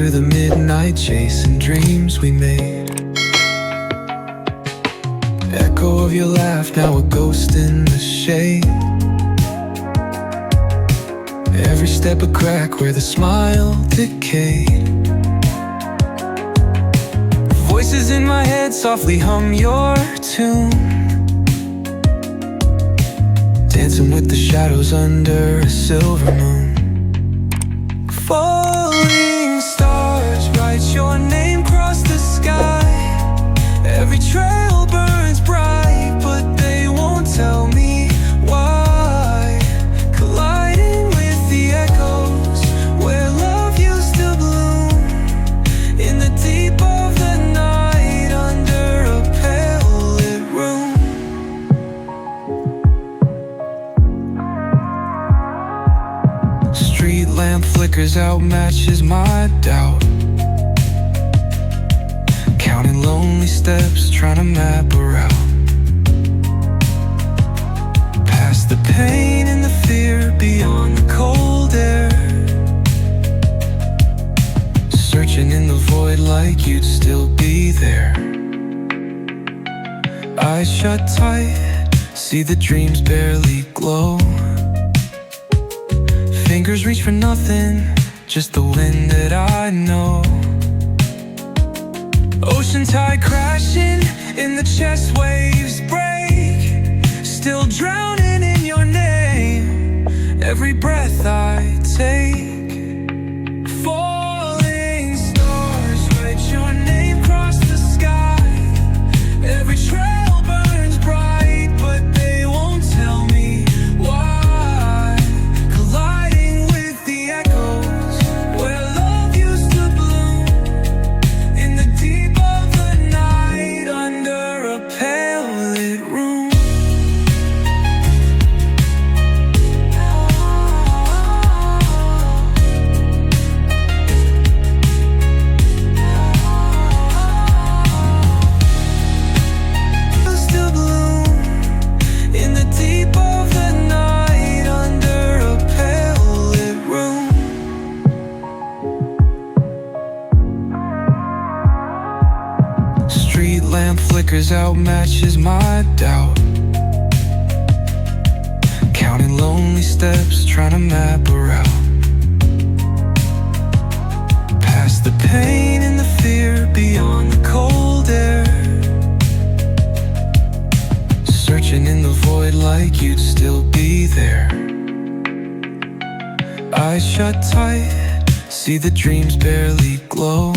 through the midnight, chasing dreams we made. Echo of your laugh, now a ghost in the shade. Every step a crack where the smile decayed. Voices in my head softly hum your tune, dancing with the shadows under a silver moon. Falling stars write your name across the sky. Every trail burns bright, but they won't tell me why. Colliding with the echoes where love used to bloom, in the deep of the night under a pale lit room. Street lamp flickers out, matches my doubt. Counting lonely steps, trying to map a route. Past the pain and the fear, beyond the cold air. Searching in the void like you'd still be there. Eyes shut tight, see the dreams barely glow. Fingers reach for nothing, just the wind that I know. Ocean tide crashing, in the chest waves break. Still drowning in your name, every breath I take. Falling stars write your name across the sky. Every trail burns bright, but they won't tell me why. Colliding with the echoes where love used to bloom, in the deep of the night under a pale lit room. Used to bloom, in the deep of the night under a pale lit room. Street lamp flickers out, matches my doubt. Counting lonely steps, trying to map a route. Past the pain and the fear, beyond the cold air. Searching in the void like you'd still be there. Eyes shut tight, see the dreams barely glow.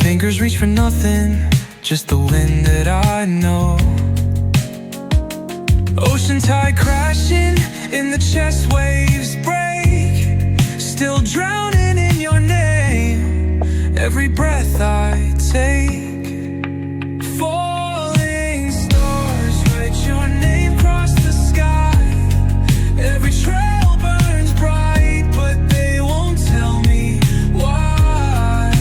Fingers reach for nothing, just the wind that I know. Ocean tide crashing, in the chest waves break. Still drowning in your name, every breath I take. Falling stars write your name across the sky. Every trail burns bright, but they won't tell me why.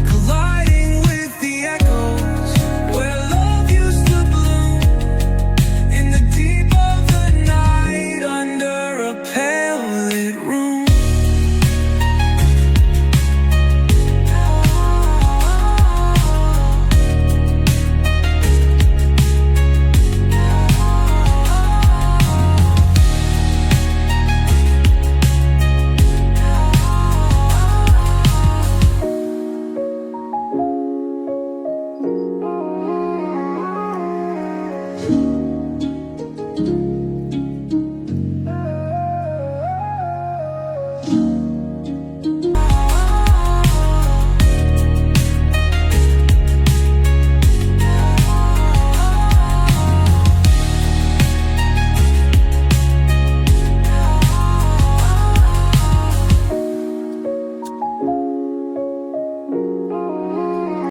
Colliding with the echoes where love used to bloom, in the deep of the night under a pale lit room.